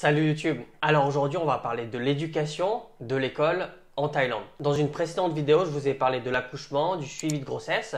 Salut YouTube. Alors aujourd'hui on va parler de l'éducation de l'école en Thaïlande. Dans une précédente vidéo je vous ai parlé de l'accouchement, du suivi de grossesse.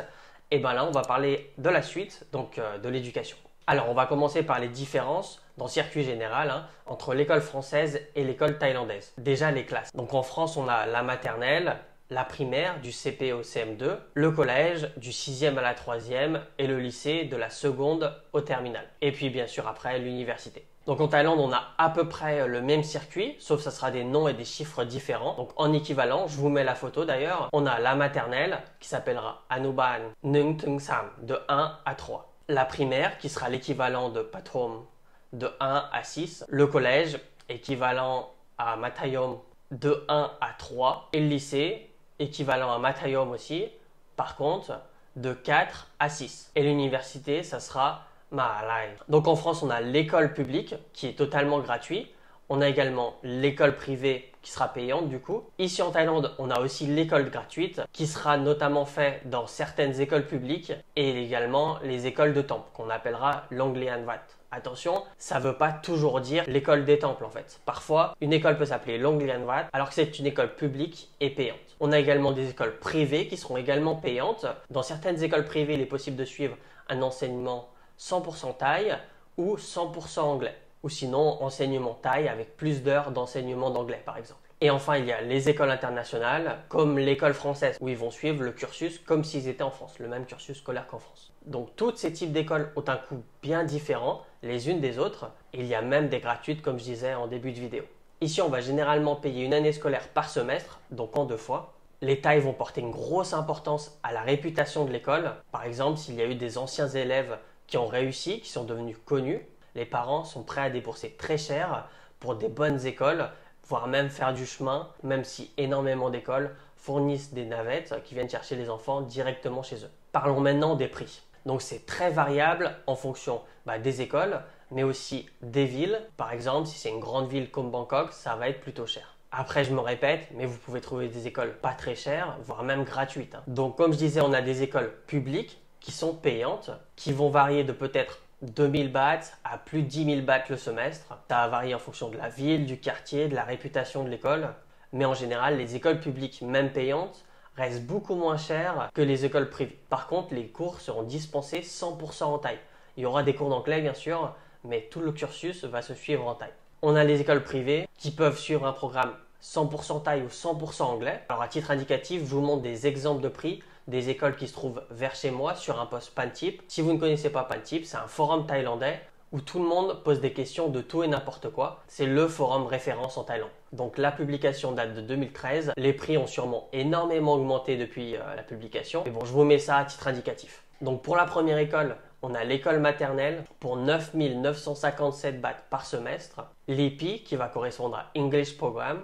Et bien là on va parler de la suite, donc de l'éducation. Alors on va commencer par les différences dans le circuit général entre l'école française et l'école thaïlandaise. Déjà les classes. Donc en France on a la maternelle, la primaire du CP au CM2, le collège du 6e à la 3e et le lycée de la seconde au terminal. Et puis bien sûr après l'université. Donc en Thaïlande, on a à peu près le même circuit, sauf que ça sera des noms et des chiffres différents. Donc en équivalent, je vous mets la photo d'ailleurs, on a la maternelle qui s'appellera Anuban Nung Tung Sam de 1 à 3. La primaire qui sera l'équivalent de Pathom de 1 à 6. Le collège équivalent à Mathayom de 1 à 3. Et le lycée équivalent à Mathayom aussi, par contre de 4 à 6. Et l'université, ça sera Mahalai. Donc en France, on a l'école publique qui est totalement gratuite. On a également l'école privée qui sera payante du coup. Ici en Thaïlande, on a aussi l'école gratuite qui sera notamment faite dans certaines écoles publiques et également les écoles de temple qu'on appellera Longlian Wat. Attention, ça ne veut pas toujours dire l'école des temples en fait. Parfois, une école peut s'appeler Longlian Wat alors que c'est une école publique et payante. On a également des écoles privées qui seront également payantes. Dans certaines écoles privées, il est possible de suivre un enseignement 100% thaï ou 100% anglais. Ou sinon, enseignement thaï avec plus d'heures d'enseignement d'anglais par exemple. Et enfin, il y a les écoles internationales comme l'école française où ils vont suivre le cursus comme s'ils étaient en France, le même cursus scolaire qu'en France. Donc tous ces types d'écoles ont un coût bien différent les unes des autres. Et il y a même des gratuites comme je disais en début de vidéo. Ici, on va généralement payer une année scolaire par semestre, donc en 2 fois. Les Thaïs vont porter une grosse importance à la réputation de l'école. Par exemple, s'il y a eu des anciens élèves qui ont réussi, qui sont devenus connus, les parents sont prêts à débourser très cher pour des bonnes écoles, voire même faire du chemin, même si énormément d'écoles fournissent des navettes qui viennent chercher les enfants directement chez eux. Parlons maintenant des prix. Donc c'est très variable en fonction des écoles, mais aussi des villes. Par exemple, si c'est une grande ville comme Bangkok, ça va être plutôt cher. Après, je me répète, mais vous pouvez trouver des écoles pas très chères, voire même gratuites. Donc comme je disais, on a des écoles publiques qui sont payantes, qui vont varier de peut-être 2000 bahts à plus de 10 000 bahts le semestre. Ça va varier en fonction de la ville, du quartier, de la réputation de l'école. Mais en général, les écoles publiques, même payantes, restent beaucoup moins chères que les écoles privées. Par contre, les cours seront dispensés 100% en thaï. Il y aura des cours d'anglais bien sûr, mais tout le cursus va se suivre en thaï. On a les écoles privées qui peuvent suivre un programme 100% thaï ou 100% anglais. Alors à titre indicatif, je vous montre des exemples de prix des écoles qui se trouvent vers chez moi sur un post Pantip. Si vous ne connaissez pas Pantip, c'est un forum thaïlandais où tout le monde pose des questions de tout et n'importe quoi. C'est le forum référence en Thaïlande. Donc la publication date de 2013. Les prix ont sûrement énormément augmenté depuis la publication. Mais bon, je vous mets ça à titre indicatif. Donc pour la première école, on a l'école maternelle pour 9 957 bahts par semestre. L'EPI qui va correspondre à English Program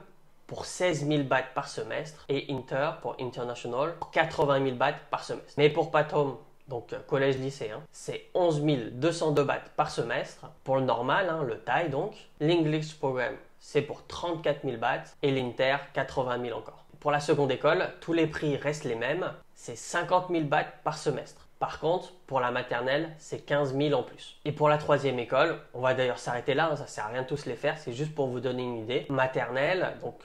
pour 16 000 bahts par semestre et Inter pour International pour 80 000 bahts par semestre. Mais pour Pathom, donc collège-lycée, c'est 11 202 bahts par semestre pour le normal, le Thaï donc. L'English Program, c'est pour 34 000 bahts et l'Inter, 80 000 encore. Pour la seconde école, tous les prix restent les mêmes, c'est 50 000 bahts par semestre. Par contre, pour la maternelle, c'est 15 000 en plus. Et pour la troisième école, on va d'ailleurs s'arrêter là, ça sert à rien de tous les faire, c'est juste pour vous donner une idée. Maternelle, donc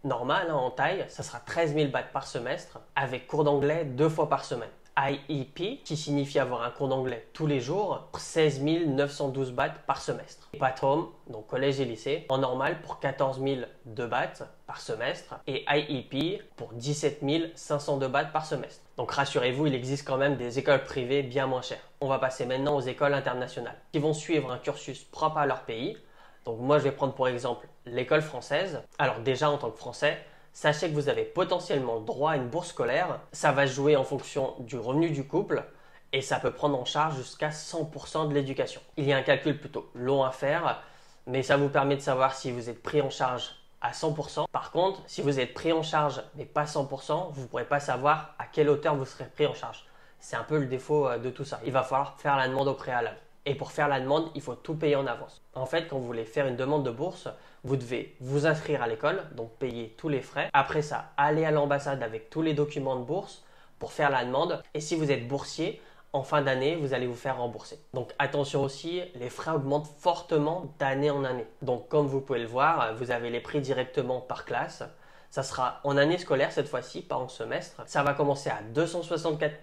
normal en Thaï, ça sera 13 000 bahts par semestre avec cours d'anglais 2 fois par semaine. IEP, qui signifie avoir un cours d'anglais tous les jours, 16 912 bahts par semestre. Et Pathom, donc collège et lycée, en normal pour 14 002 bahts par semestre. Et IEP pour 17 502 bahts par semestre. Donc rassurez-vous, il existe quand même des écoles privées bien moins chères. On va passer maintenant aux écoles internationales, qui vont suivre un cursus propre à leur pays. Donc moi, je vais prendre pour exemple l'école française. Alors déjà, en tant que Français, sachez que vous avez potentiellement droit à une bourse scolaire. Ça va jouer en fonction du revenu du couple et ça peut prendre en charge jusqu'à 100% de l'éducation. Il y a un calcul plutôt long à faire, mais ça vous permet de savoir si vous êtes pris en charge à 100%. Par contre, si vous êtes pris en charge mais pas 100%, vous ne pourrez pas savoir à quelle hauteur vous serez pris en charge. C'est un peu le défaut de tout ça. Il va falloir faire la demande au préalable. Et pour faire la demande, il faut tout payer en avance. En fait, quand vous voulez faire une demande de bourse, vous devez vous inscrire à l'école, donc payer tous les frais. Après ça, aller à l'ambassade avec tous les documents de bourse pour faire la demande. Et si vous êtes boursier, en fin d'année, vous allez vous faire rembourser. Donc attention aussi, les frais augmentent fortement d'année en année. Donc comme vous pouvez le voir, vous avez les prix directement par classe. Ça sera en année scolaire cette fois-ci, pas en semestre. Ça va commencer à 264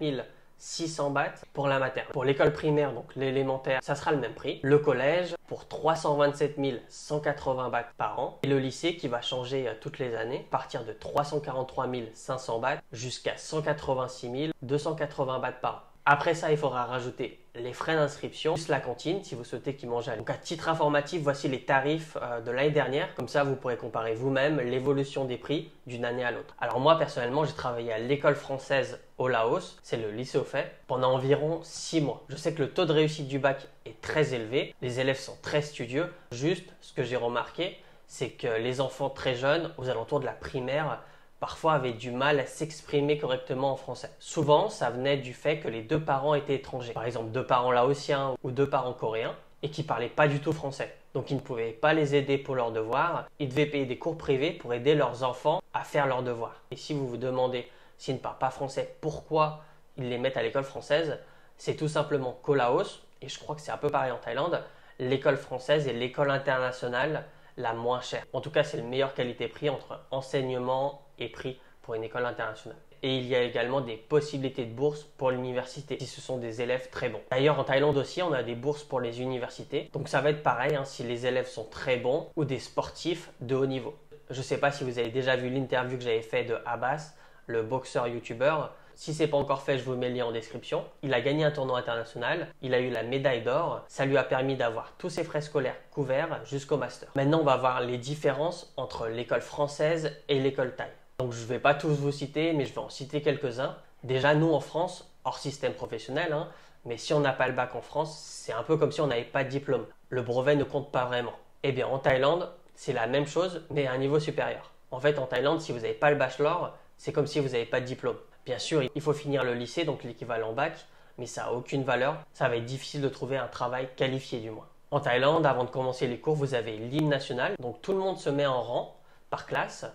600 bahts pour la maternelle. Pour l'école primaire, donc l'élémentaire, ça sera le même prix. Le collège pour 327 180 bahts par an. Et le lycée qui va changer toutes les années, à partir de 343 500 bahts jusqu'à 186 280 bahts par an. Après ça, il faudra rajouter les frais d'inscription, plus la cantine si vous souhaitez qu'ils mangent à l'eau. Donc à titre informatif, voici les tarifs de l'année dernière. Comme ça, vous pourrez comparer vous-même l'évolution des prix d'une année à l'autre. Alors moi, personnellement, j'ai travaillé à l'école française au Laos, c'est le lycée au fait, pendant environ 6 mois. Je sais que le taux de réussite du bac est très élevé. Les élèves sont très studieux. Juste, ce que j'ai remarqué, c'est que les enfants très jeunes, aux alentours de la primaire, parfois avaient du mal à s'exprimer correctement en français. Souvent, ça venait du fait que les deux parents étaient étrangers. Par exemple, deux parents laotiens ou deux parents coréens et qui ne parlaient pas du tout français. Donc, ils ne pouvaient pas les aider pour leurs devoirs. Ils devaient payer des cours privés pour aider leurs enfants à faire leurs devoirs. Et si vous vous demandez s'ils ne parlent pas français, pourquoi ils les mettent à l'école française, c'est tout simplement qu'au Laos, et je crois que c'est un peu pareil en Thaïlande, l'école française est l'école internationale la moins chère. En tout cas, c'est le meilleur qualité-prix entre enseignement et prix pour une école internationale. Et il y a également des possibilités de bourse pour l'université si ce sont des élèves très bons. D'ailleurs, en Thaïlande aussi, on a des bourses pour les universités. Donc ça va être pareil si les élèves sont très bons ou des sportifs de haut niveau. Je ne sais pas si vous avez déjà vu l'interview que j'avais fait de Abbas, le boxeur youtubeur. Si ce n'est pas encore fait, je vous mets le lien en description. Il a gagné un tournoi international, il a eu la médaille d'or. Ça lui a permis d'avoir tous ses frais scolaires couverts jusqu'au master. Maintenant, on va voir les différences entre l'école française et l'école thaï. Donc, je ne vais pas tous vous citer, mais je vais en citer quelques-uns. Déjà, nous en France, hors système professionnel, mais si on n'a pas le bac en France, c'est un peu comme si on n'avait pas de diplôme. Le brevet ne compte pas vraiment. Eh bien, en Thaïlande, c'est la même chose, mais à un niveau supérieur. En fait, en Thaïlande, si vous n'avez pas le bachelor, c'est comme si vous n'avez pas de diplôme. Bien sûr, il faut finir le lycée, donc l'équivalent bac, mais ça n'a aucune valeur. Ça va être difficile de trouver un travail qualifié du moins. En Thaïlande, avant de commencer les cours, vous avez l'hymne national. Donc tout le monde se met en rang par classe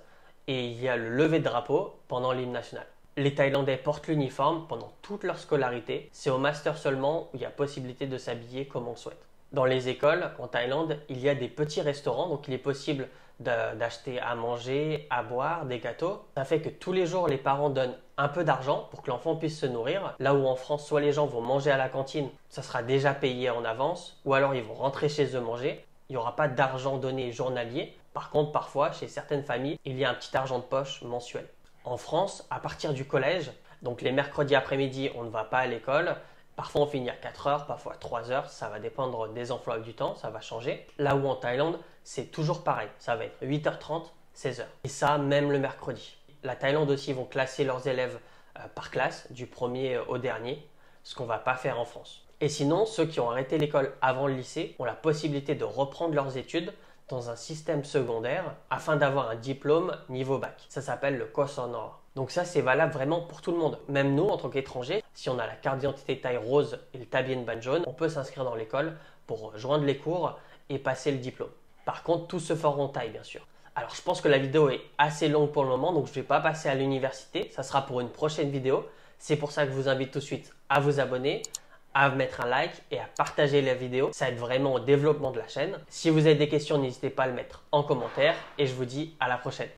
et il y a le lever de drapeau pendant l'hymne national. Les Thaïlandais portent l'uniforme pendant toute leur scolarité. C'est au master seulement où il y a possibilité de s'habiller comme on le souhaite. Dans les écoles, en Thaïlande, il y a des petits restaurants, donc il est possible d'acheter à manger, à boire, des gâteaux. Ça fait que tous les jours, les parents donnent un peu d'argent pour que l'enfant puisse se nourrir. Là où en France, soit les gens vont manger à la cantine, ça sera déjà payé en avance, ou alors ils vont rentrer chez eux manger. Il n'y aura pas d'argent donné journalier. Par contre, parfois, chez certaines familles, il y a un petit argent de poche mensuel. En France, à partir du collège, donc les mercredis après-midi, on ne va pas à l'école. Parfois, on finit à 4 heures, parfois 3 heures. Ça va dépendre des emplois du temps, ça va changer. Là où en Thaïlande, c'est toujours pareil. Ça va être 8h30, 16h. Et ça, même le mercredi. La Thaïlande aussi vont classer leurs élèves par classe, du premier au dernier, ce qu'on ne va pas faire en France. Et sinon, ceux qui ont arrêté l'école avant le lycée ont la possibilité de reprendre leurs études dans un système secondaire afin d'avoir un diplôme niveau bac. Ça s'appelle le Koh Sonor. Donc ça, c'est valable vraiment pour tout le monde. Même nous, en tant qu'étrangers, si on a la carte d'identité Thaï rose et le Tabien Ban jaune, on peut s'inscrire dans l'école pour joindre les cours et passer le diplôme. Par contre, tout se fera en Thaï, bien sûr. Alors, je pense que la vidéo est assez longue pour le moment, donc je ne vais pas passer à l'université. Ça sera pour une prochaine vidéo. C'est pour ça que je vous invite tout de suite à vous abonner, à mettre un like et à partager la vidéo. Ça aide vraiment au développement de la chaîne. Si vous avez des questions, n'hésitez pas à le mettre en commentaire et je vous dis à la prochaine.